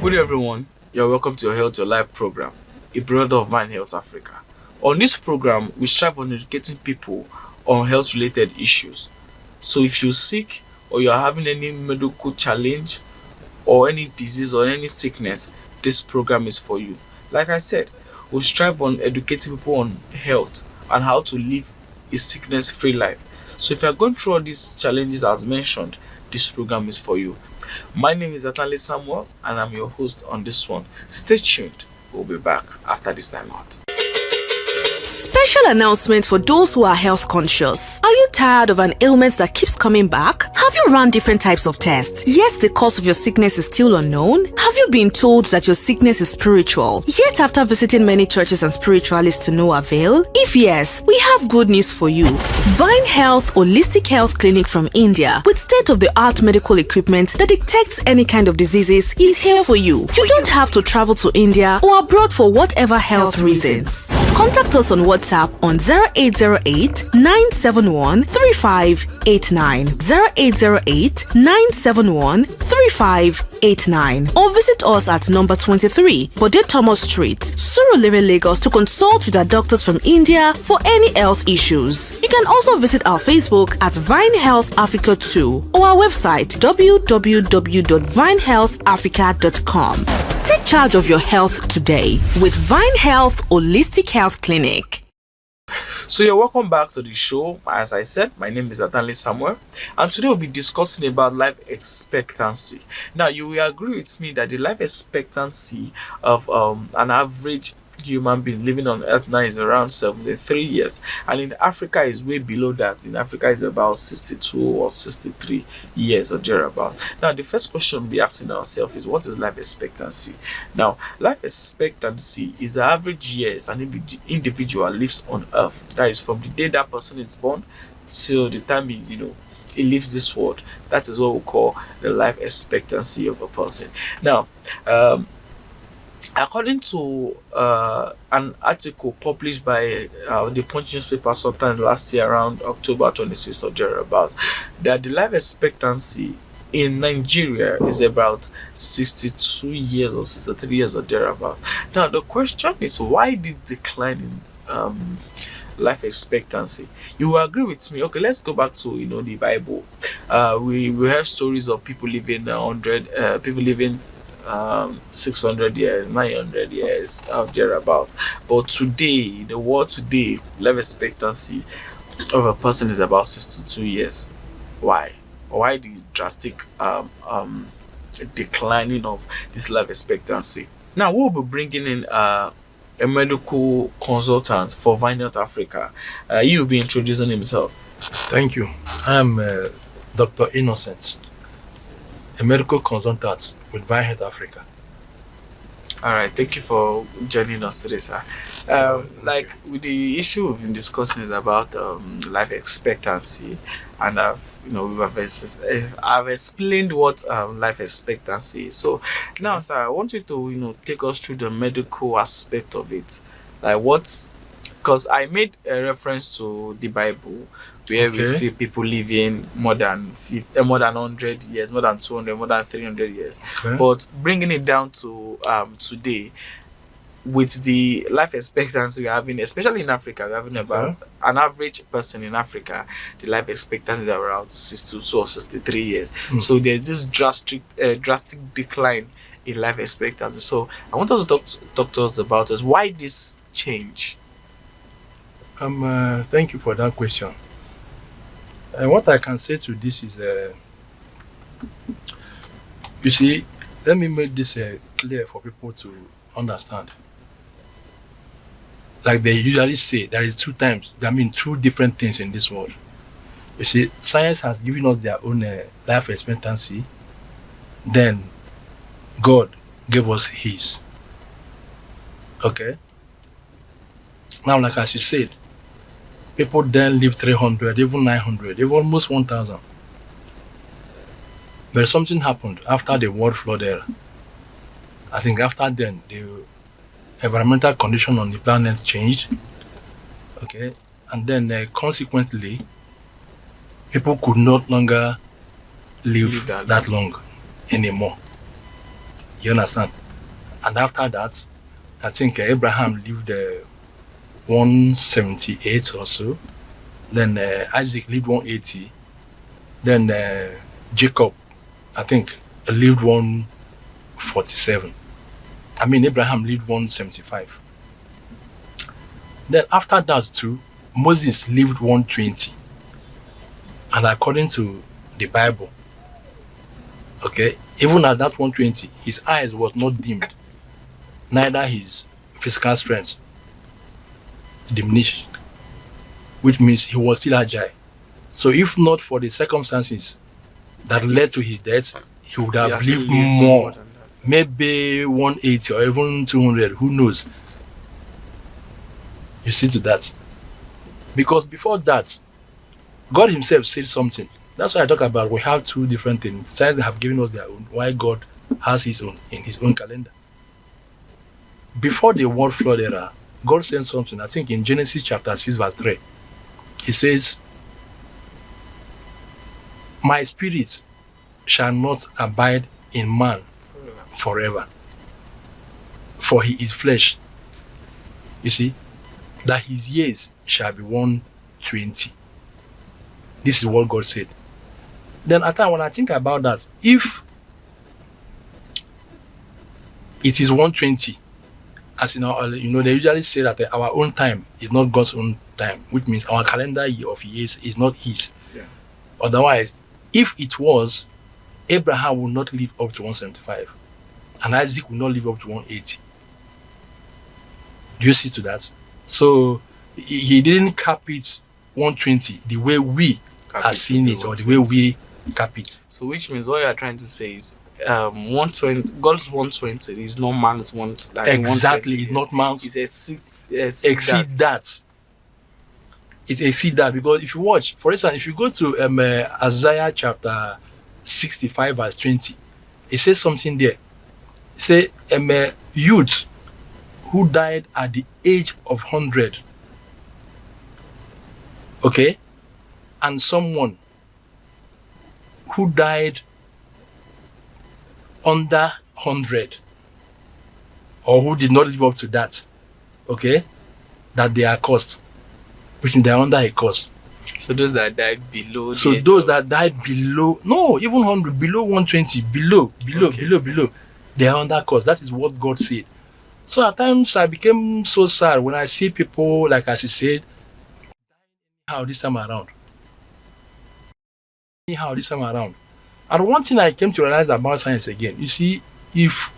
Good day, everyone. You're welcome to your Health Your Life program, a product of Vine Health Africa. On this program, we strive on educating people on health-related issues. So, if you're sick or you are having any medical challenge or any disease or any sickness, this program is for you. Like I said, we strive on educating people on health and how to live a sickness-free life. So, if you're going through all these challenges as mentioned, this program is for you. My name is Atanle Samuel, and I'm your host on this one. Stay tuned. We'll be back after this time out. Special announcement for those who are health conscious. Are you tired of an ailment that keeps coming back? Have you run different types of tests, yet the cause of your sickness is still unknown? Have you been told that your sickness is spiritual, yet after visiting many churches and spiritualists to no avail? If yes, we have good news for you. Vine Health Holistic Health Clinic from India, with state-of-the-art medical equipment that detects any kind of diseases, is here for you. You don't have to travel to India or abroad for whatever health reasons. Contact us on WhatsApp on 0808 971 3589, 0808 971 3589, or visit us at number 23 Bode Thomas Street, Surulere, Lagos, to consult with our doctors from India for any health issues. You can also visit our Facebook at Vine Health Africa 2 or our website www.vinehealthafrica.com. Take charge of your health today with Vine Health Holistic Health Clinic. So you're welcome back to the show. As I said, my name is Atanle Samuel, and today we'll be discussing about life expectancy. Now, you will agree with me that the life expectancy of an average human being living on earth now is around 73 years, and in Africa is way below that. In Africa is about 62 or 63 years or thereabout. Now, the first question we'll be asking ourselves is, what is life expectancy? Now, life expectancy is the average years an individual lives on earth. That is from the day that person is born till the time he leaves this world. That is what we call the life expectancy of a person. Now, according to an article published by the Punch newspaper sometime last year around October 26th or thereabout, that the life expectancy in Nigeria is about 62 years or 63 years or thereabout. Now, the question is, why this decline in life expectancy? You will agree with me. Okay, let's go back to the Bible. We have stories of people living 100, people living 600 years, 900 years, out thereabout. But today, the world today, life expectancy of a person is about 62 years. Why? Why the drastic declining of this life expectancy? Now, we'll be bringing in a medical consultant for Vine Health Africa. He will be introducing himself. Thank you. I'm Dr. Innocent, a medical consultant with Vine Health Africa. All right, thank you for joining us today, sir. Like with the issue we've been discussing is about life expectancy, and I've explained what life expectancy is. So now, sir, I want you to take us through the medical aspect of it, like because I made a reference to the Bible, where we see people living more than 100 years, more than 200, more than 300 years. But bringing it down to today, with the life expectancy we're having, especially in Africa, we're having about an average person in Africa, the life expectancy is around 62 or 63 years. So there's this drastic decline in life expectancy. So I want us to talk to us about this. Why this change? Thank you for that question. And what I can say to this is, you see, let me make this clear for people to understand. Like they usually say, there is two different things in this world. You see, science has given us their own life expectancy. Then God gave us His. Okay? Now, like as you said, people then live 300, even 900, even almost 1,000. But something happened after the world flood era. I think after then, the environmental condition on the planet changed. Okay, and then consequently, people could not longer live that long anymore. You understand? And after that, I think Abraham lived 178 or so. Then Isaac lived 180. Then Jacob, I think, lived 147. I mean, Abraham lived 175. Then after that too, Moses lived 120. And according to the Bible, okay, even at that 120, his eyes was not dimmed, neither his physical strength diminished, which means he was still agile. So if not for the circumstances that led to his death, he would have still lived lived more, than that. maybe 180 or even 200, who knows. You see to that. Because before that, God himself said something. That's why I talk about we have two different things. Science have given us their own, why God has his own in his own calendar. Before the world flood era, God said something, I think in Genesis chapter 6, verse 3. He says, my spirit shall not abide in man forever, for he is flesh. You see, that his years shall be 120. This is what God said. Then at time when I think about that, if it is 120, as in our, they usually say that our own time is not God's own time, which means our calendar year of years is not his. Yeah. Otherwise, if it was, Abraham would not live up to 175, and Isaac would not live up to 180. Do you see to that? So he didn't cap it 120 the way we are seeing it, or the way we cap it. So which means what you are trying to say is 120, God's 120 is not man's one. Exactly, it's not man's. It's exceed that. It exceed that, because if you watch, for instance, if you go to Isaiah chapter 65 verse 20, it says something there. It says youth who died at the age of 100, okay, and someone who died under 100, or who did not live up to that, okay, that they are cursed, which means they are under a curse. So those that died below. So those that died below, no, even 100, below 120, below, they are under curse. That is what God said. So at times I became so sad when I see people, like as he said, how this time around. And one thing I came to realize about science again, you see, if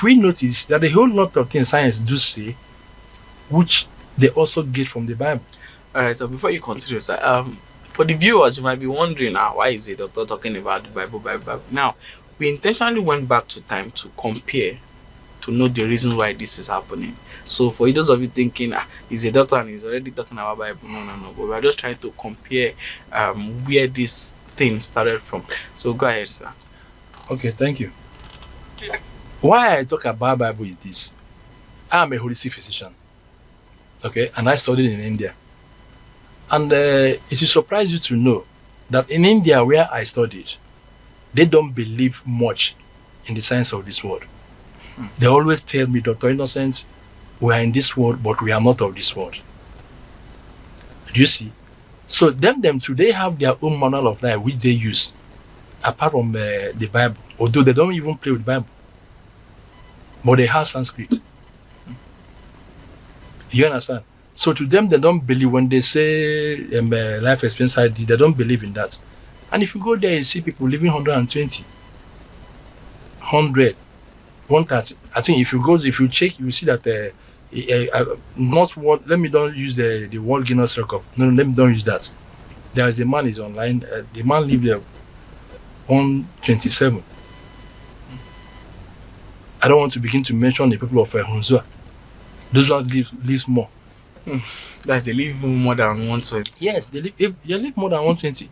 we notice that a whole lot of things science do say, which they also get from the Bible. All right. So before you continue, sir, for the viewers, you might be wondering, why is the doctor talking about the Bible? Now, we intentionally went back to time to compare, to know the reason why this is happening. So for those of you thinking, he's a doctor and he's already talking about Bible, no. But we're just trying to compare where this thing started from. So go ahead, sir. Okay, thank you. Why I talk about Bible is this. I'm a holistic physician, okay, and I studied in India. And it will surprise you to know that in India, where I studied, they don't believe much in the science of this world. They always tell me, Dr. Innocent, we are in this world, but we are not of this world. Do you see? So them too, they have their own manual of life which they use, apart from the Bible, although they don't even play with the Bible. But they have Sanskrit. You understand? So to them, they don't believe when they say life experience ID, they don't believe in that. And if you go there, you see people living 120, 100, 130. I think if you check, you will see that not what. Let me don't use the World Guinness Record. No, let me don't use that. There is a man is online. The man lived there 127. I don't want to begin to mention the people of Hunzua. Those ones lives more. Guys, they live more than 120. Yes, they live more than 120.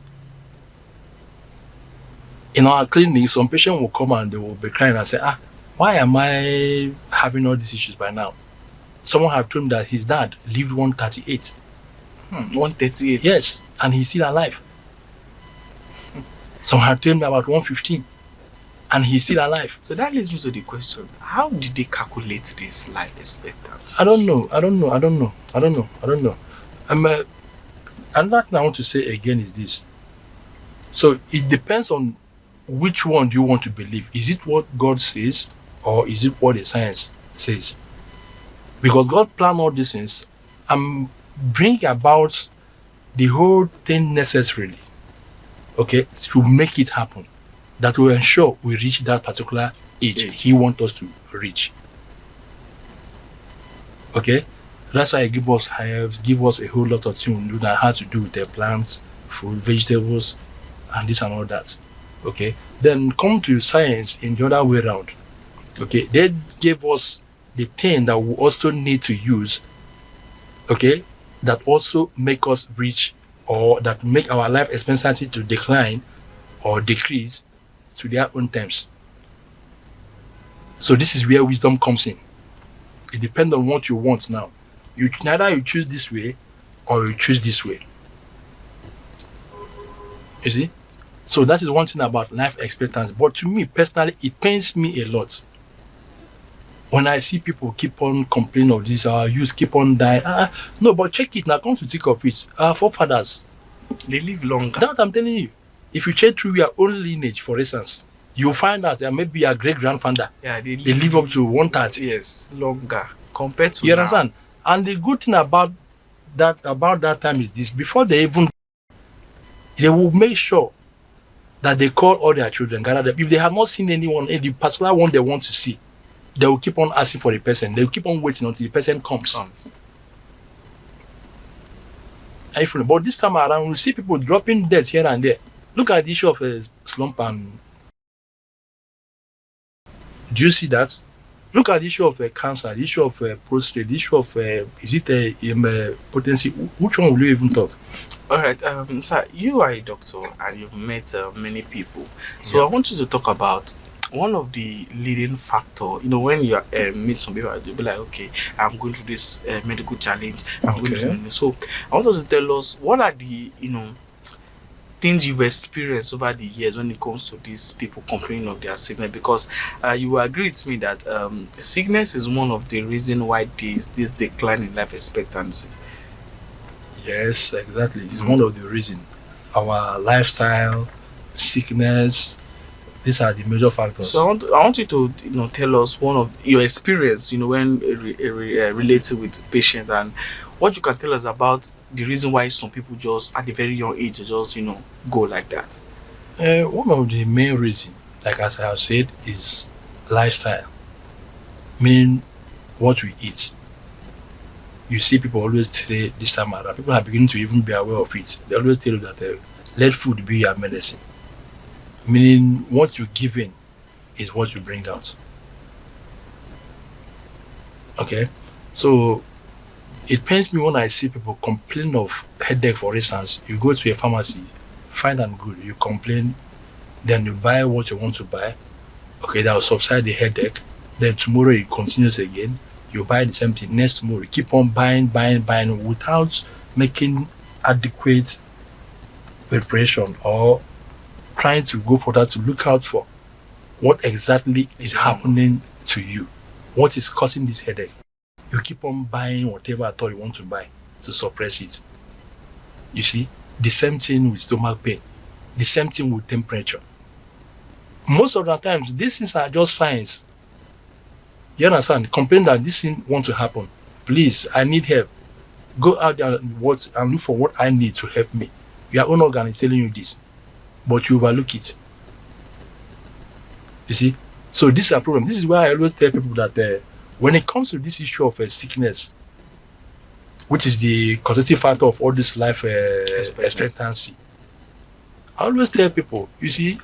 In our clinic, some patient will come and they will be crying and say, why am I having all these issues by now? Someone have told me that his dad lived 138. 138? Yes, and he's still alive. Some have told me about 115. and he's still alive. So that leads me to the question: how did they calculate this life expectancy? I don't know. Another thing I want to say again is this. So it depends on which one do you want to believe. Is it what God says, or is it what the science says? Because God planned all these things and bring about the whole thing necessarily, okay, to make it happen. That will ensure we reach that particular age He wants us to reach. Okay? That's why He give us herbs, give us a whole lot of things we do that had to do with the plants, food, vegetables, and this and all that. Okay? Then come to science in the other way around. Okay? They gave us the thing that we also need to use, okay, that also make us reach, or that make our life expectancy to decline or decrease to their own terms. So this is where wisdom comes in. It depends on what you want now. Either you choose this way or you choose this way. You see? So that is one thing about life expectancy. But to me personally, it pains me a lot when I see people keep on complaining of this, our youth keep on dying. No, but check it now. Come to think of it, our forefathers, They live longer. that's what I'm telling you. If you check through your own lineage, for instance, you'll find out that maybe your great grandfather, Yeah, they live up to 130. Yes, longer compared to You now. understand? And the good thing about that time is this: before they will make sure that they call all their children, gather them. If they have not seen anyone, the particular one they want to see, they will keep on asking for the person. They will keep on waiting until the person comes. But this time around, we see people dropping dead here and there. Look at the issue of slump and. Do you see that? Look at the issue of cancer, the issue of prostate, the issue of is it potency? Which one will you even talk? All right, sir, you are a doctor and you've met many people. So I want you to talk about one of the leading factor. When you meet some people, you'll be like, okay, I'm going through this medical challenge. I'm going through this. So I want us to tell us what are the things you've experienced over the years when it comes to these people complaining of their sickness, because you will agree with me that sickness is one of the reasons why this decline in life expectancy. Yes, exactly. It's one of the reasons. Our lifestyle, sickness, these are the major factors. So I want you to tell us one of your experience when related with patient, and what you can tell us about the reason why some people just at a very young age just go like that. One of the main reasons, like as I have said, is lifestyle, meaning what we eat. You see people always say this time around, people are beginning to even be aware of it. They always tell you that let food be your medicine, meaning what you give in is what you bring out. Okay, so it pains me when I see people complain of headache. For instance, you go to a pharmacy, fine and good, you complain, then you buy what you want to buy. Okay, that will subside the headache. Then tomorrow it continues again. You buy the same thing. Next tomorrow, you keep on buying without making adequate preparation or trying to go for that to look out for what exactly is happening to you. What is causing this headache? You keep on buying whatever at all you want to buy to suppress it. You see, the same thing with stomach pain, the same thing with temperature. Most of the times, these things are just signs. You understand? Complain that this thing wants to happen. Please, I need help. Go out there and look for what I need to help me. Your own organ is telling you this, but you overlook it. You see? So this is a problem. This is why I always tell people that when it comes to this issue of sickness, which is the causative factor of all this life expectancy, I always tell people, you see,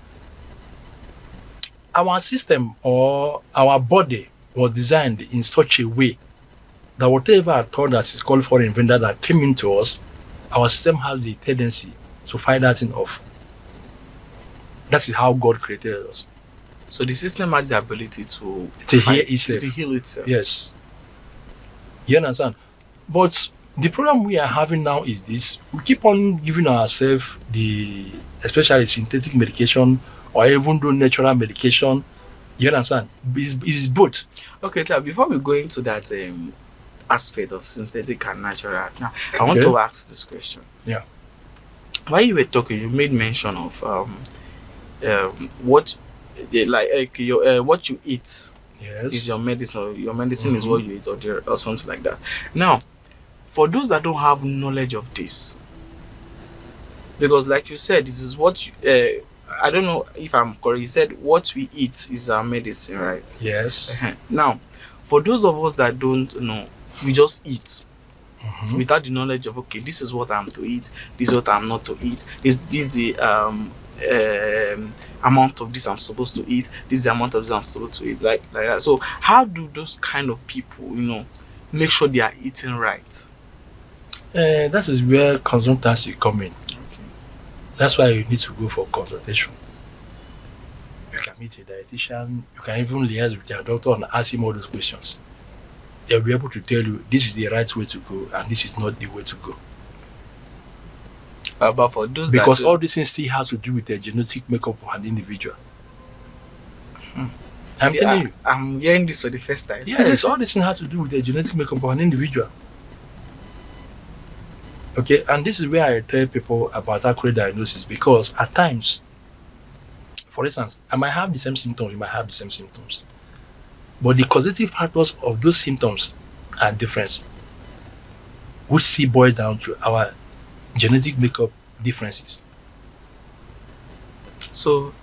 our system or our body was designed in such a way that whatever thought that is called for inventor that came into us, our system has the tendency to fight that thing off. That is how God created us. So the system has the ability to heal itself. To heal itself. Yes. You understand? But The problem we are having now is this: we keep on giving ourselves especially synthetic medication or even though natural medication. You understand? It's both. Okay, Clara, before we go into that aspect of synthetic and natural, now I want to ask this question. Yeah. While you were talking, you made mention of what what you eat Yes. is your medicine. Your medicine is what you eat, or something like that. Now, for those that don't have knowledge of this, because like you said, this is what I don't know if I'm correct. You said what we eat is our medicine, right? Yes. Now, for those of us that don't know, we just eat without the knowledge of, okay, this is what I'm to eat, this is what I'm not to eat, this the amount of this I'm supposed to eat, this is the amount of this I'm supposed to eat, like that. So how do those kind of people, make sure they are eating right? That is where consultancy come in. Okay. That's why you need to go for consultation. You can meet a dietitian. You can even liaise with your doctor and ask him all those questions. They'll be able to tell you this is the right way to go and this is not the way to go. But for those because all these things still has to do with the genetic makeup of an individual. I'm telling you. I'm hearing this for the first time. Yes, all this thing has to do with the genetic makeup of an individual. Okay, and this is where I tell people about accurate diagnosis, because at times, for instance, I might have the same symptoms, you might have the same symptoms, but the causative factors of those symptoms are different, which still boils down to our genetic makeup differences. So,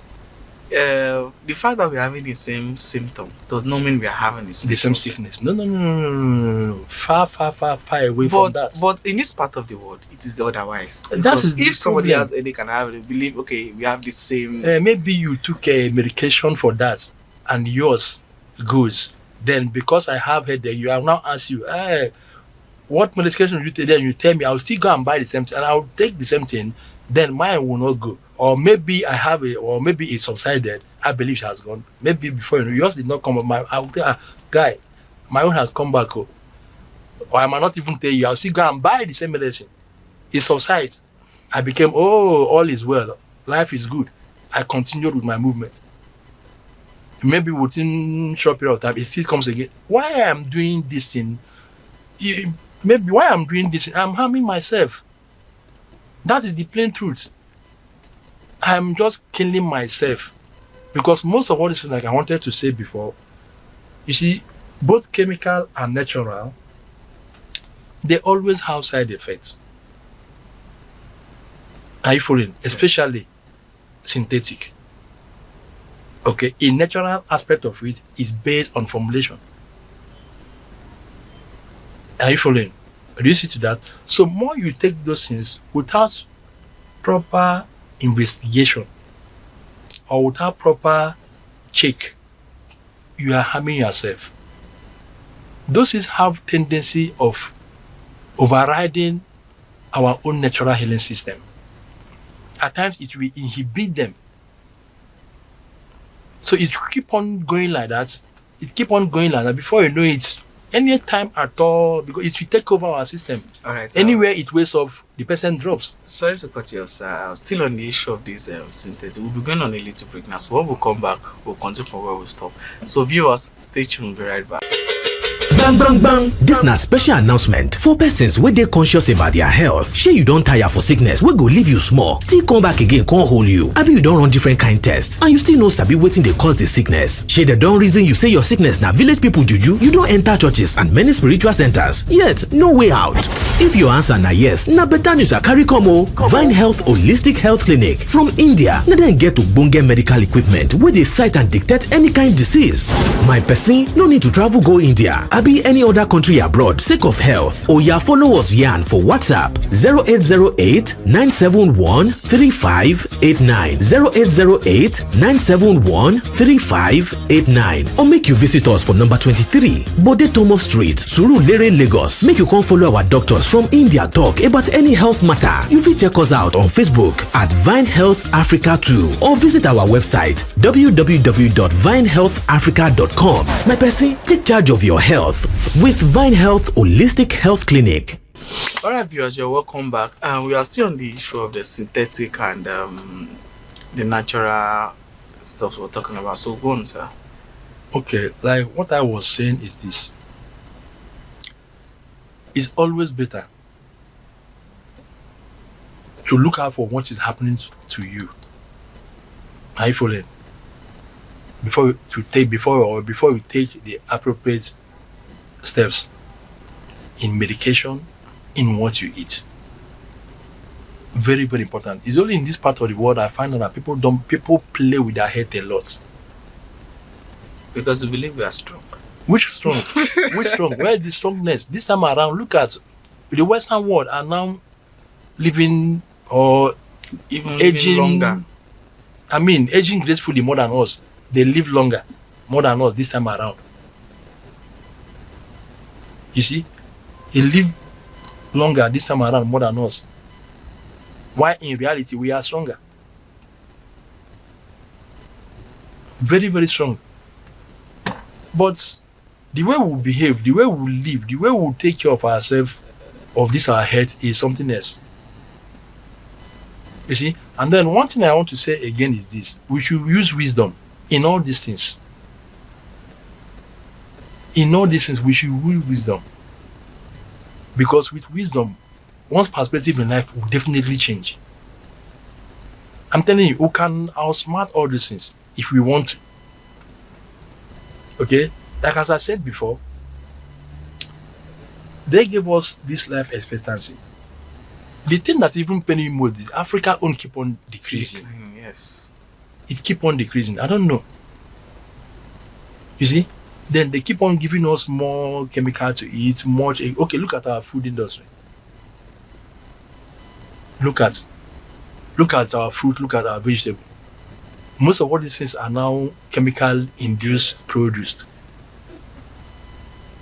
the fact that we're having the same symptom does not mean we are having the same sickness. No. Far away from that. But in this part of the world, it is the otherwise. That is if somebody has headache and I believe, okay, we have the same. Maybe you took a medication for that, and yours goes. Then because I have headache, you will now ask you, hey, what medication you take? Then you tell me, I'll still go and buy the same thing, and I'll take the same thing. Then mine will not go. Or maybe I have it, or maybe it's subsided. I believe it has gone. Maybe before yours did not come up. I'll tell guy, my own has come back. Or I might not even tell you. I'll still go and buy the same medicine. It subsides. I became, all is well. Life is good. I continued with my movement. Maybe within short period of time, it still comes again. Why I'm doing this thing? Maybe why I'm doing this? I'm harming myself. That is the plain truth. I'm just killing myself, because most of all this is, like I wanted to say before, you see, both chemical and natural, they always have side effects. Are you following? Especially synthetic. Okay, a natural aspect of it is based on formulation. Are you following? Do you see to that? So more you take those things without proper investigation or without proper check, you are harming yourself. Those things have tendency of overriding our own natural healing system. At times it will inhibit them. So it keep on going like that. Before you know it, any time at all, because it will take over our system. All right. Anywhere it wears off, the person drops. Sorry to cut you off, sir. I was still on the issue of this synthetic. We'll be going on a little break now. So when we come back, we'll continue from where we stop. So viewers, stay tuned. We'll be right back. Bang bang bang. This na special announcement for persons wey dey conscious about their health. Shey you don tire for sickness wey go leave you small, still come back again come hold you? Abi you don run different kind tests and you still no sabi wetin dey cause the sickness? Shey dem don reason you say your sickness na village people juju? You don enter churches and many spiritual centers, yet no way out. If your answer na yes, na better news I carry come o. Vine Health Holistic Health Clinic from India, na dem get ogbonge medical equipment wey dey sight and detect any kind disease. My person no need to travel go India abi any other country abroad sake of health. Oya follow us yarn for WhatsApp 0808 971 3589 0808 971 3589, or make you visit us for number 23 Bode Thomas Street, Surulere, Lagos. Make you come follow our doctors from India talk about any health matter. You fit check us out on Facebook at Vine Health Africa 2, or visit our website www.vinehealthafrica.com. My person, take charge of your health with Vine Health Holistic Health Clinic. All right, viewers, you're welcome back. We are still on the issue of the synthetic and the natural stuff we're talking about. So go on, sir. Okay, like what I was saying is this. It's always better to look out for what is happening to you. Are you following? Before you take the appropriate steps in medication, in what you eat. Very, very important. It's only in this part of the world I find out that people play with their head a lot. Because we believe we are strong. Which strong? Which strong? Where is the strongness? This time around, look at the Western world are now living or Even aging living longer. I mean, aging gracefully more than us. They live longer more than us this time around. You see, they live longer this time around more than us. Why in reality we are stronger? Very, very strong. But the way we behave, the way we live, the way we take care of ourselves, of this our health is something else. You see? And then one thing I want to say again is this. We should use wisdom in all these things. In all these things, we should use wisdom. Because with wisdom, one's perspective in life will definitely change. I'm telling you, we can outsmart all these things if we want to. Okay? Like as I said before, they gave us this life expectancy. The thing that even pain me most is Africa own keep on decreasing. Yes. It keep on decreasing. I don't know. You see? Then they keep on giving us more chemical to eat, okay, look at our food industry. Look at our fruit, look at our vegetable. Most of all these things are now chemical induced produced.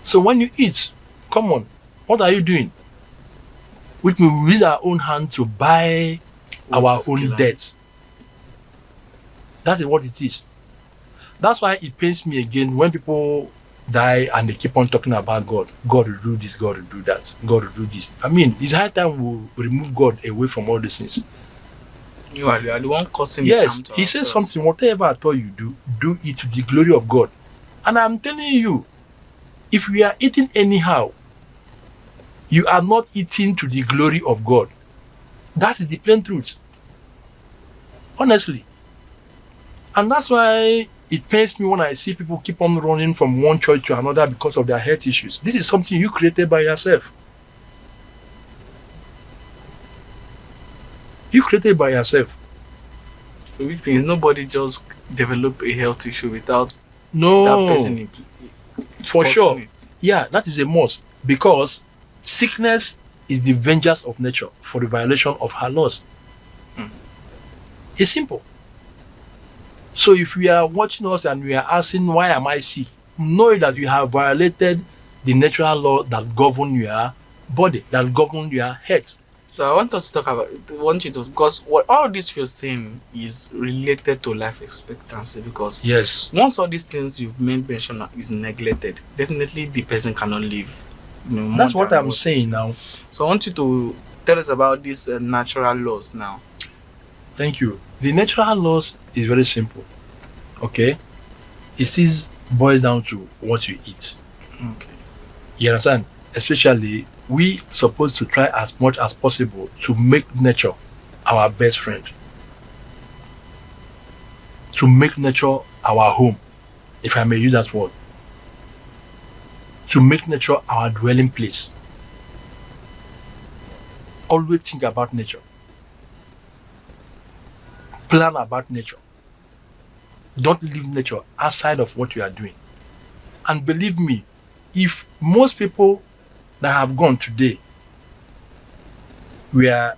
So when you eat, come on, what are you doing? Which means we use our own hand to buy our own debts. That is what it is. That's why it pains me again when people die and they keep on talking about God. God will do this, God will do that, God will do this. I mean, it's high time we remove God away from all these things. You are the one causing yes, the harm to he says ourselves. something, whatever at all you do, do it to the glory of God. And I'm telling you, if we are eating anyhow, you are not eating to the glory of God. That is the plain truth. Honestly. And that's why it pains me when I see people keep on running from one church to another because of their health issues. This is something you created by yourself. You created by yourself. Which means nobody just develop a health issue without that No, person for causing sure. it. Yeah, that is a must. Because sickness is the vengeance of nature for the violation of her laws. It's simple. So if we are watching us and we are asking, why am I sick? Know that you have violated the natural law that govern your body, that govern your health. So I want us to talk about, because what all this you're saying is related to life expectancy, because Yes. once all these things you've made mention of is neglected, definitely the person cannot live. More That's what than I'm saying now. So I want you to tell us about these natural laws now. Thank you. The natural laws is very simple. Okay? It still boils down to what you eat. Okay. You understand? Especially, we supposed to try as much as possible to make nature our best friend. To make nature our home, if I may use that word. To make nature our dwelling place. Always think about nature. Plan about nature. Don't leave nature outside of what you are doing. And believe me, if most people that have gone today, we are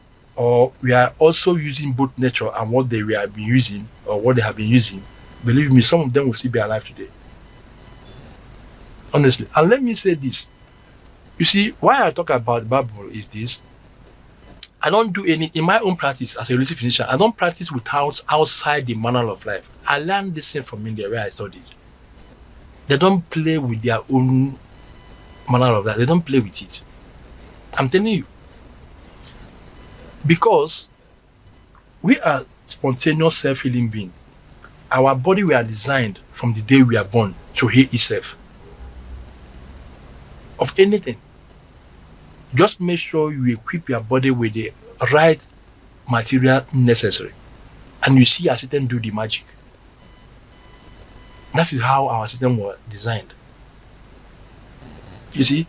also using both nature and what they have been using, or what they have been using, believe me, some of them will still be alive today. Honestly. And let me say this. You see, why I talk about the Bible is this. I don't do any, in my own practice as a holistic physician, I don't practice outside the manual of life. I learned this thing from India where I studied. They don't play with their own manual of life. They don't play with it. I'm telling you. Because we are spontaneous self-healing being. Our body we are designed from the day we are born to heal itself. Of anything. Just make sure you equip your body with the right material necessary. And you see our system do the magic. That is how our system was designed. You see?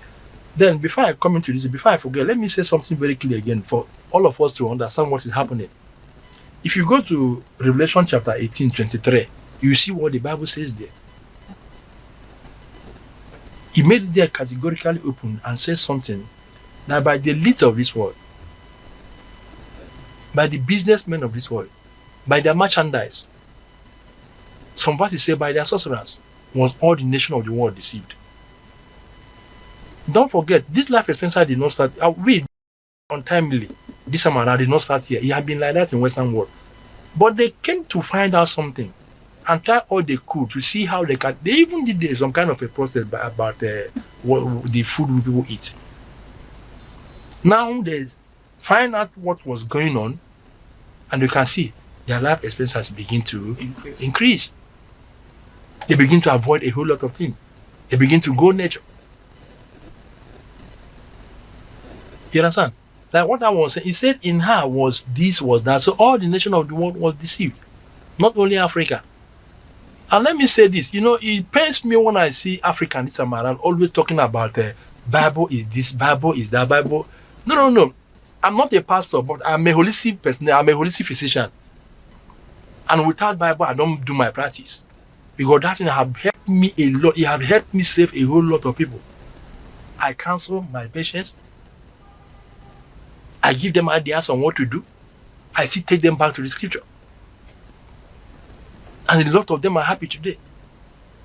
Then before I come into this, before I forget, let me say something very clear again for all of us to understand what is happening. If you go to Revelation chapter 18:23, you see what the Bible says there. He made it there categorically open and says something that by the elites of this world, by the businessmen of this world, by their merchandise, some verses say by their sorcerers, was all the nation of the world deceived. Don't forget, this life expense did not start. We untimely. This Amara did not start here. It had been like that in Western world. But they came to find out something and try all they could to see how they can. They even did some kind of a process about the food people eat. Now they find out what was going on, and you can see their life expenses begin to increase. They begin to avoid a whole lot of things. They begin to go nature. You understand? Like what I was saying, he said in her was this, was that. So all the nation of the world was deceived. Not only Africa. And let me say this, it pains me when I see African this Amaran always talking about the Bible is this, Bible is that, Bible. No. I'm not a pastor, but I'm a holistic person. I'm a holistic physician. And without Bible, I don't do my practice. Because that thing have helped me a lot. It have helped me save a whole lot of people. I counsel my patients. I give them ideas on what to do. I still take them back to the scripture. And a lot of them are happy today.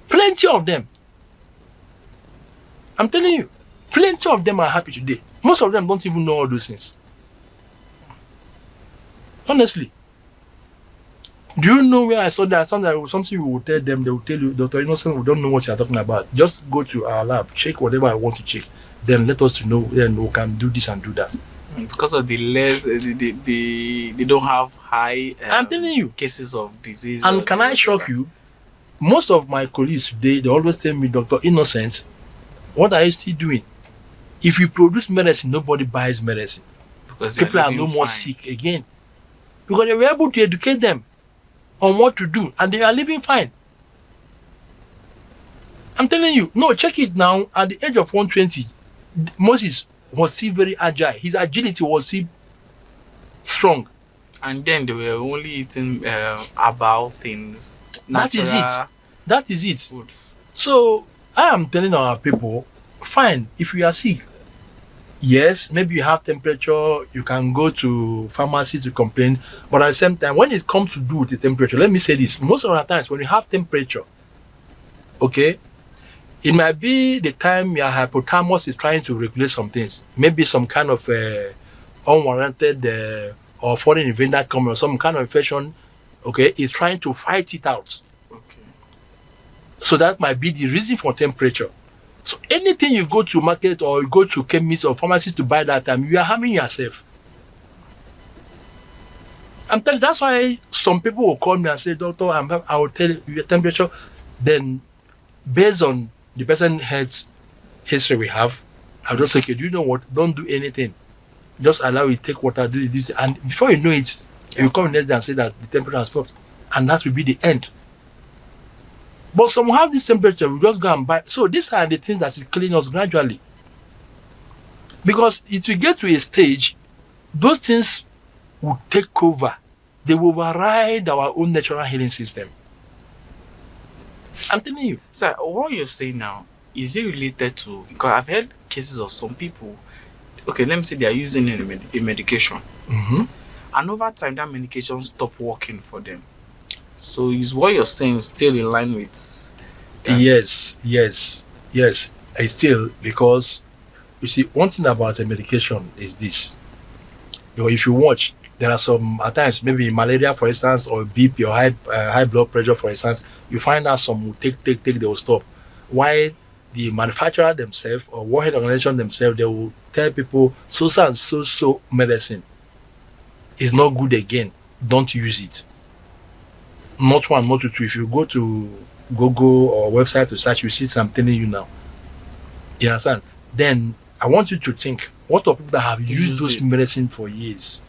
Plenty of them. I'm telling you, plenty of them are happy today. Most of them don't even know all those things. Honestly. Do you know where I saw that? Something you will tell them, they will tell you, Dr. Innocent, we don't know what you're talking about. Just go to our lab, check whatever I want to check. Then let us know, then we can do this and do that. Because of the less, they don't have high I'm telling you, cases of disease. And can I shock you? Most of my colleagues today, they always tell me, Dr. Innocent, what are you still doing? If you produce medicine, nobody buys medicine. Because people are no more sick again. Because they were able to educate them on what to do, and they are living fine. I'm telling you, no, check it now. At the age of 120, Moses was still very agile. His agility was still strong. And then they were only eating herbal things. That is it. Food. So I am telling our people, fine, if you are sick, yes, maybe you have temperature, you can go to pharmacy to complain. But at the same time, when it comes to do with the temperature, let me say this. Most of the times when you have temperature, okay, it might be the time your hypothalamus is trying to regulate some things. Maybe some kind of unwarranted or foreign invader coming or some kind of infection, okay, is trying to fight it out. Okay. So that might be the reason for temperature. So anything you go to market or you go to chemists or pharmacists to buy that time, you are harming yourself. I'm telling you, that's why some people will call me and say, Doctor, I will tell you your temperature. Then based on the person's health history we have, I'll just say, okay, do you know what? Don't do anything. Just allow it, take water, do it. And before you know it, you come next day and say that the temperature has stopped. And that will be the end. But some have this temperature, we just go and buy. So these are the things that is killing us gradually. Because if we get to a stage, those things will take over. They will override our own natural healing system. I'm telling you. Sir, what you're saying now, is it related to, because I've heard cases of some people, okay, let me say they are using a medication. Mm-hmm. And over time, that medication stopped working for them. So is what you're saying still in line with that? Yes. It's still, because you see, one thing about a medication is this. Because if you watch, there are some, at times, maybe malaria, for instance, or BP or high blood pressure, for instance, you find out some will take, they will stop. Why the manufacturer themselves or World Health Organization themselves, they will tell people so and so medicine is not good again. Don't use it. Not one, not two. If you go to Google or website to search, you see I'm telling you now. You understand? Then I want you to think, what are people that have used those medicine for years?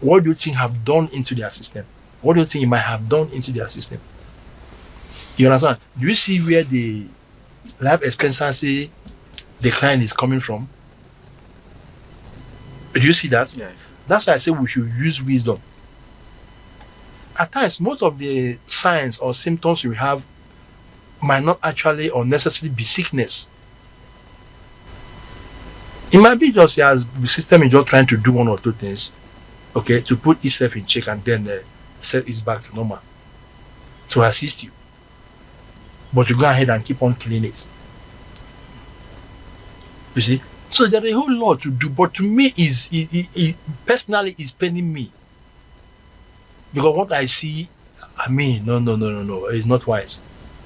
What do you think have done into their system? What do you think it might have done into their system? You understand? Do you see where the life expectancy decline is coming from? Do you see that? Yeah. That's why I say we should use wisdom. At times, most of the signs or symptoms we have might not actually or necessarily be sickness. It might be just as the system is just trying to do one or two things, okay, to put itself in check and then set it back to normal to assist you. But you go ahead and keep on killing it. You see? So there's a whole lot to do, but to me, personally, is paining me. Because what I see, I mean, no, it's not wise.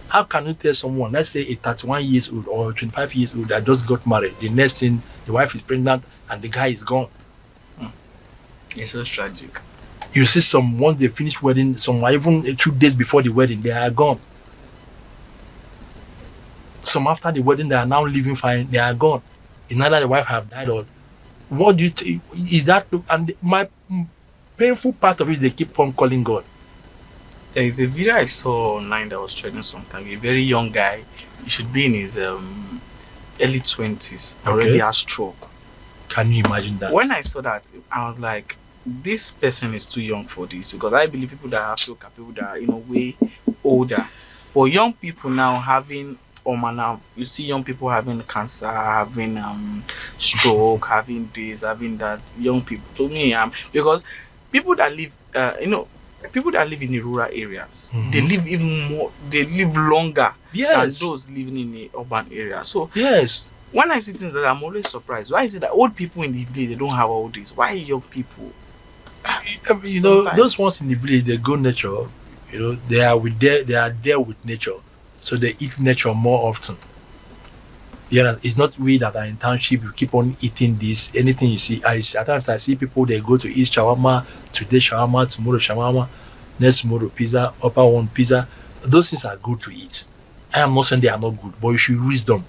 How can you tell someone, let's say a 31 years old or 25 years old that just got married, the next thing, the wife is pregnant and the guy is gone? It's so tragic. You see some, once they finish wedding, some even 2 days before the wedding, they are gone. Some after the wedding, they are now living fine, they are gone. It's not that the wife have died or what do you think? Is that, and my painful part of it, they keep on calling God. There is a video I saw online that was trending sometime. A very young guy, he should be in his early 20s, already has stroke. Can you imagine that? When I saw that, I was like, this person is too young for this, because I believe people that have stroke are people that are, way older. But young people now having now you see young people having cancer, having stroke, having this, having that. Young people, to me, because people that live, people that live in the rural areas, they live even more, they live longer than those living in the urban area. So yes, when I see things like that, I'm always surprised. Why is it that old people in the village, they don't have all this? Why young people? Those ones in the village, they go nature. They are there with nature, so they eat nature more often. It's not we that are in township. You keep on eating this. Anything you see, at times I see people, they go to eat shawarma. Today shawarma, tomorrow shawarma, next tomorrow pizza, upper one pizza. Those things are good to eat. I am not saying they are not good, but you should use wisdom.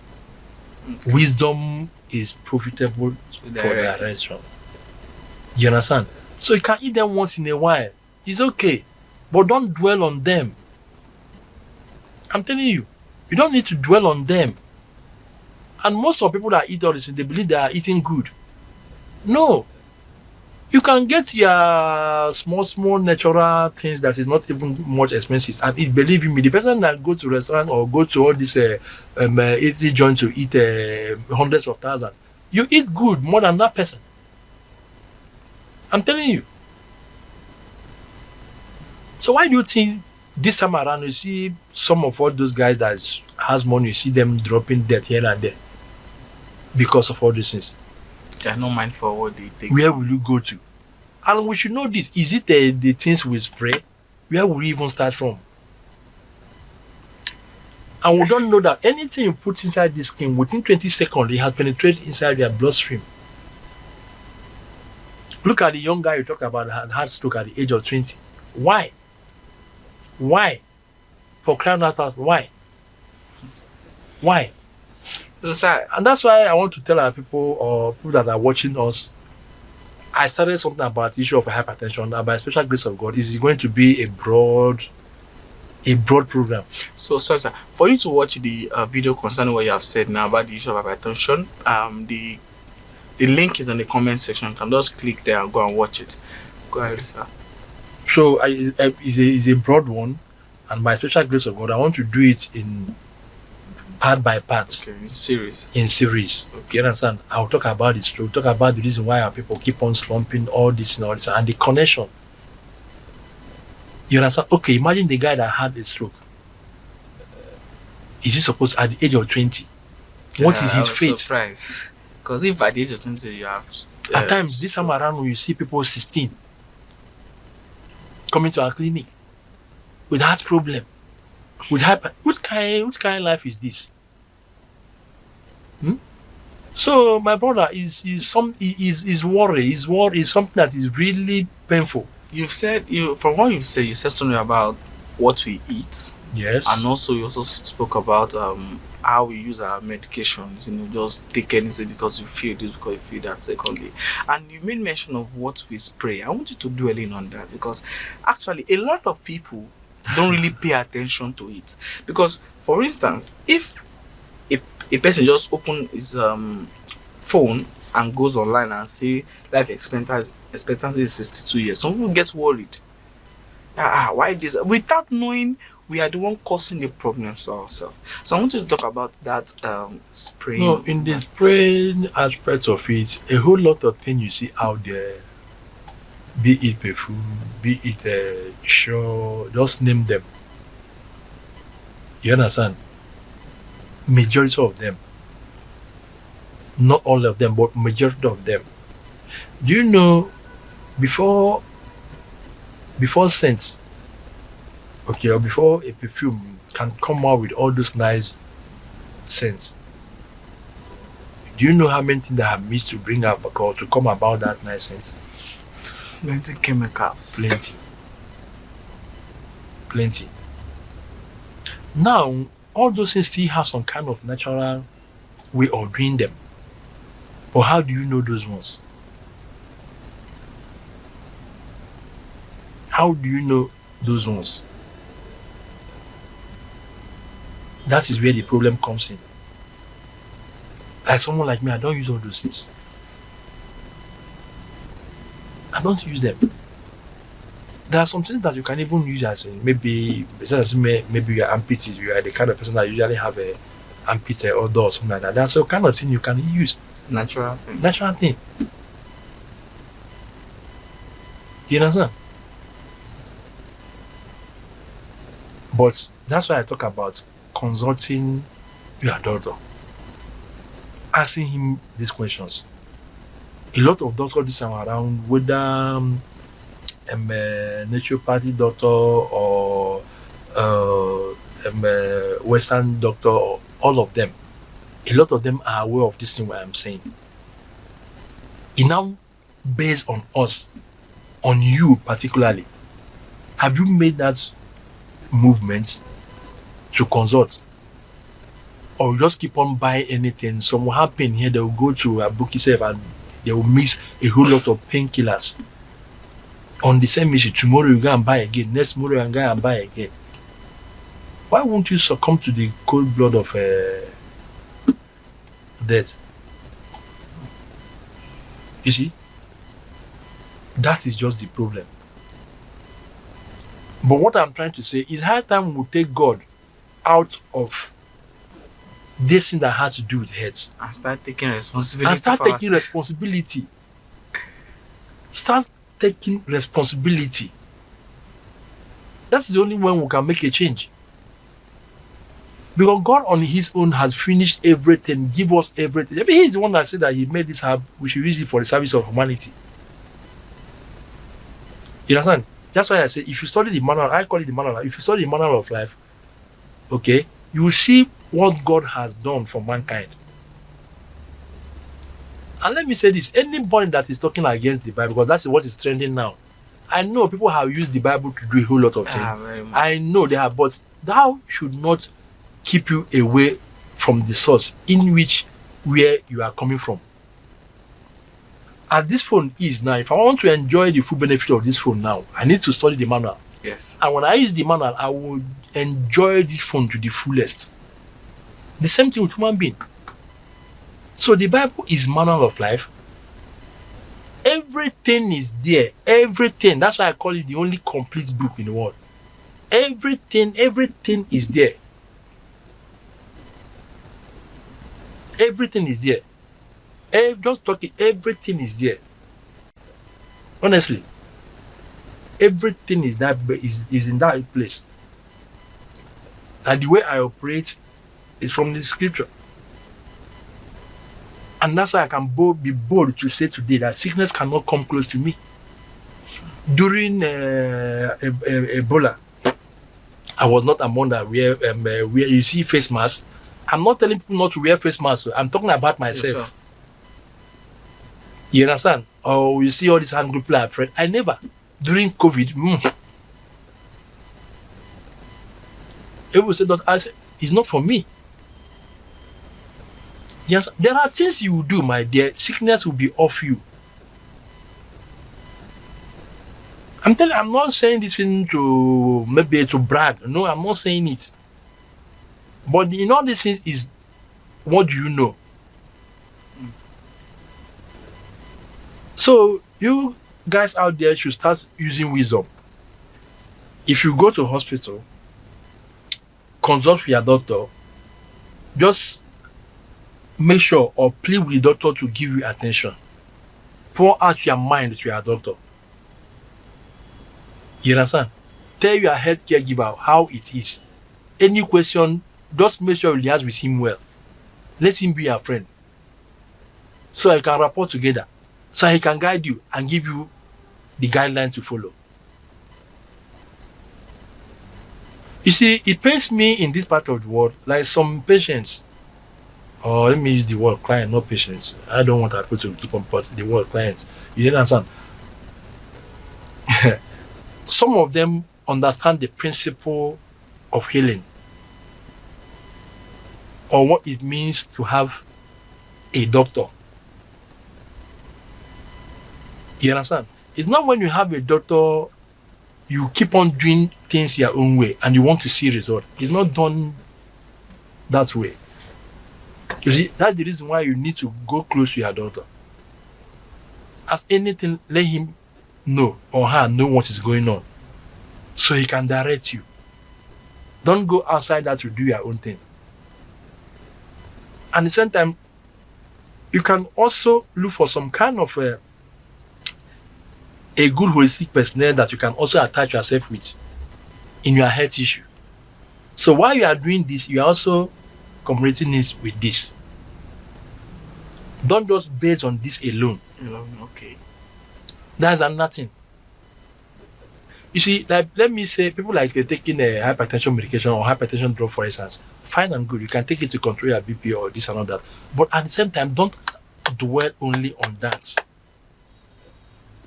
Okay. Wisdom is profitable for direction. You understand? So you can eat them once in a while. It's okay, but don't dwell on them. I'm telling you, you don't need to dwell on them. And most of people that eat all this, they believe they are eating good. No. You can get your small natural things that is not even much expensive. And believe me, the person that go to restaurant or go to all this eatery joint to eat hundreds of thousands, you eat good more than that person. I'm telling you. So why do you think this time around you see some of all those guys that has money, you see them dropping dead here and there because of all these things? They are not mindful of what they think. Where will you go to? And we should know this. Is it the things we spray? Where will we even start from? And we don't know that anything you put inside this skin, within 20 seconds, it has penetrated inside their bloodstream. Look at the young guy you talk about that had stroke at the age of 20. Why? Why? For crying out loud, why? Why? And that's why I want to tell our people or people that are watching us, I started something about the issue of hypertension, that by special grace of God, is going to be a broad program. So, sorry, sir, for you to watch the video concerning what you have said now about the issue of hypertension, the link is in the comment section. You can just click there and go and watch it. Go ahead, sir. So, it's a broad one, and by special grace of God, I want to do it in part by part. Okay, in series. Okay. You understand? I'll talk about the stroke, talk about the reason why our people keep on slumping, all this and all this, and the connection. You understand? Okay, imagine the guy that had a stroke. Is he supposed at the age of 20? What is his fate? Surprised. Because if at the age of 20 you have at times this time around when you see people 16 coming to our clinic with heart problem, with hyper, which kind of life is this? Hmm? So my brother is worry. Is worry is something that is really painful. You've said from what you say, you said something about what we eat, and Yes. also you also spoke about how we use our medications. Just take anything because you feel this, because you feel that. Secondly, and you made mention of what we spray. I want you to dwell in on that, because actually a lot of people don't really pay attention to it. Because, for instance, if a, a person just open his phone and goes online and say life expectancy is 62 years, some people get worried. Why this? Without knowing we are the one causing the problems to ourselves. So I want you to talk about that No, spraying. in the spraying aspect of it, a whole lot of things you see out there, be it perfume, be it sure, just name them. You understand? Majority of them, not all of them, but majority of them. Do you know before scents, okay, or before a perfume can come out with all those nice scents? Do you know how many things that have missed to bring up or to come about that nice scent? Plenty chemicals. Plenty. Plenty. Now, all those things still have some kind of natural way of doing them. But how do you know those ones? How do you know those ones? That is where the problem comes in. Like someone like me, I don't use all those things. I don't use them. There are some things that you can even use as maybe your armpits. You are the kind of person that usually have a armpit odor or something like that. That's the kind of thing you can use. Natural thing. Natural thing. You understand? But that's why I talk about consulting your doctor, asking him these questions. A lot of doctors this time around, whether a naturopathy doctor or Western doctor, or all of them, a lot of them are aware of this thing what I'm saying. It now based on us, on you particularly. Have you made that movement to consult? Or just keep on buying anything? Some will happen here, they will go to a book itself and they will mix a whole lot of painkillers on the same issue. Tomorrow you go and buy again, next tomorrow you go and buy again. Why won't you succumb to the cold blood of death? You see, that is just the problem. But what I'm trying to say is high time we take God out of this thing that has to do with heads And start taking responsibility. and start for taking ourselves. responsibility. Start taking responsibility. That's the only way we can make a change. Because God on his own has finished everything, give us everything. I mean, he's the one that said that he made this herb, we should use it for the service of humanity. You understand? That's why I say if you study the manual, I call it the manual. If you study the manual of life, okay, you will see what God has done for mankind. And let me say this, anybody that is talking against the Bible, because that's what is trending now. I know people have used the Bible to do a whole lot of things. Very much. I know they have, but thou should not keep you away from the source in which where you are coming from. As this phone is now, if I want to enjoy the full benefit of this phone now, I need to study the manual. Yes. And when I use the manual, I will enjoy this phone to the fullest. The same thing with human being. So the Bible is manual of life. Everything is there. Everything. That's why I call it the only complete book in the world. Everything is there. Everything is there. Just talking, everything is there. Honestly, everything is in that place. And the way I operate is from the scripture. And that's why I can be bold to say today that sickness cannot come close to me. During Ebola, I was not among that where you see face mask I'm not telling people not to wear face masks. I'm talking about myself. Yes, sir. You understand? Oh, you see all these hand group people are afraid. I never. During COVID, people say that I said, it's not for me. Yes, there are things you will do, my dear. Sickness will be off you. I'm not saying this to maybe to brag. No, I'm not saying it. But in all these things is, what do you know? So you guys out there should start using wisdom. If you go to hospital, consult with your doctor, just make sure or plead with the doctor to give you attention. Pour out your mind to your doctor. You understand? Tell your health caregiver how it is. Any question, just make sure you liaise with him well. Let him be your friend. So you can rapport together. So he can guide you and give you the guidelines to follow. You see, it pains me in this part of the world, like some patients, or let me use the word client, not patients. I don't want people to keep on putting the word clients. You didn't understand? Some of them understand the principle of healing or what it means to have a doctor. You understand? It's not when you have a doctor, you keep on doing things your own way and you want to see result. It's not done that way. You see, that's the reason why you need to go close to your doctor. As anything, let him know or her know what is going on so he can direct you. Don't go outside that to do your own thing. And at the same time, you can also look for some kind of a good holistic personnel that you can also attach yourself with in your health issue. So while you are doing this, you are also communicating this with this. Don't just base on this alone. Okay. That's nothing. You see, like let me say, people like they're taking a hypertension medication or hypertension drug, for instance, fine and good. You can take it to control your BP or this and all that. But at the same time, don't dwell only on that.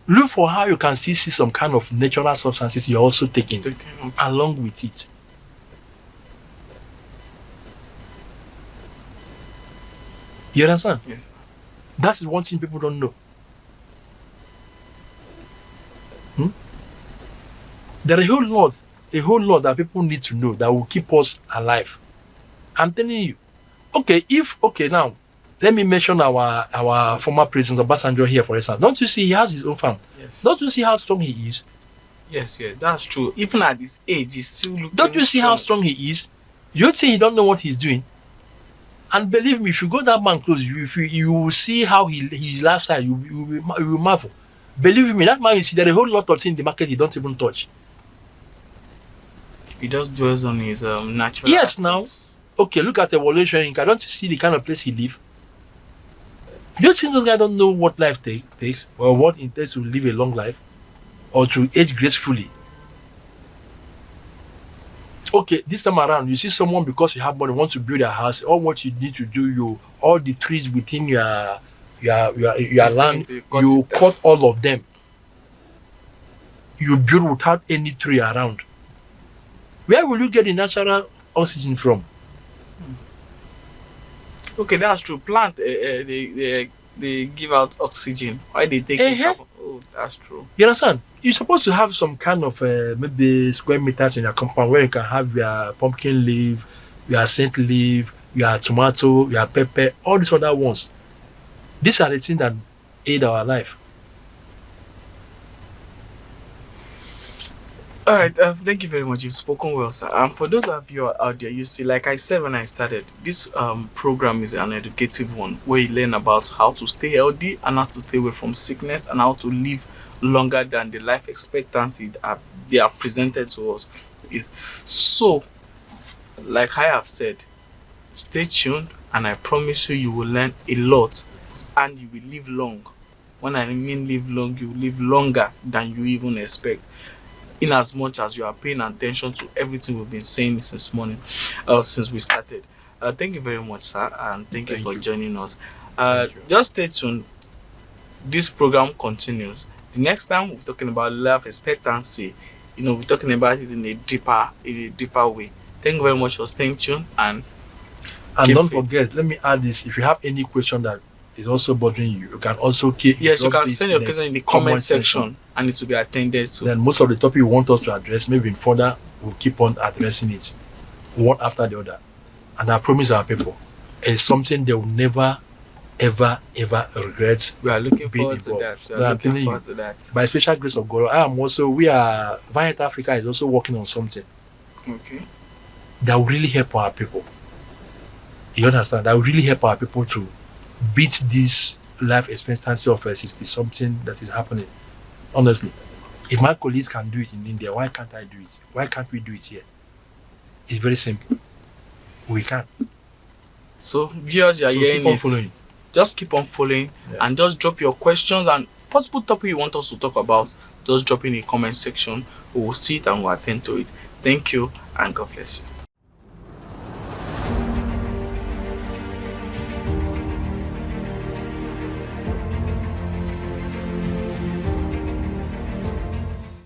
Look for how you can see some kind of natural substances you're also taking along with it. You understand? Yes. That's one thing people don't know. There are a whole lot that people need to know that will keep us alive. I'm telling you. Okay, now let me mention our former president Obasanjo here, for instance. Don't you see he has his own farm? Yes. Don't you see how strong he is? Yes, that's true. Even at this age, he's still looking. Don't you see how strong he is? You don't say he don't know what he's doing. And believe me, if you go that man close, you will see how his lifestyle, you will marvel. Believe me, that man, you see, there are a whole lot of things in the market he don't even touch. He just dwells on his natural. Yes, now. Okay, look at evolution. Don't you see the kind of place he lives? Do you think those guys don't know what life takes or what it takes to live a long life or to age gracefully? Okay, this time around, you see someone because you have money want to build a house. All what you need to do, all the trees within your land, you cut all of them. You build without any tree around. Where will you get the natural oxygen from? Okay, that's true. Plant, they give out oxygen. Why they take it? Oh, that's true. You understand? You're supposed to have some kind of maybe square meters in your compound where you can have your pumpkin leaf, your scent leaf, your tomato, your pepper, all these other ones. These are the things that aid our life. All right, thank you very much. You've spoken well, sir. And for those of you out there, you see, like I said when I started, this program is an educative one where you learn about how to stay healthy and how to stay away from sickness and how to live longer than the life expectancy that they have presented to us is. So, like I have said, stay tuned and I promise you will learn a lot and you will live long. When I mean live long, you will live longer than you even expect, in as much as you are paying attention to everything we've been saying since morning, since we started. Thank you very much, sir, and thank you Thank for you. joining us. Thank you. Just stay tuned. This program continues. The next time we're talking about life expectancy, we're talking about it in a deeper way. Thank you very much for staying tuned and And keep don't faith. forget, let me add this: if you have any question that is also bothering you, you can also keep Yes, you drop can this send in your the question in the comment comment section and it will be attended to. Then most of the topic you want us to address, maybe in further, we'll keep on addressing it one after the other. And I promise our people, it's something they will never, ever, ever regret We are looking being forward to involved. that. We So are I'm looking telling forward you, to that. by special grace of God, we are, Viant Africa is also working on something Okay. that will really help our people. You understand? That will really help our people to beat this life expectancy of 60 something that is happening. Honestly, if my colleagues can do it in India, why can't I do it? Why can't we do it here? It's very simple. We can. So viewers, you are So keep hearing on it. following. Just keep on following Yeah. and just drop your questions and possible topic you want us to talk about. Just drop in the comment section. We will see it and we'll attend to it. Thank you and God bless you.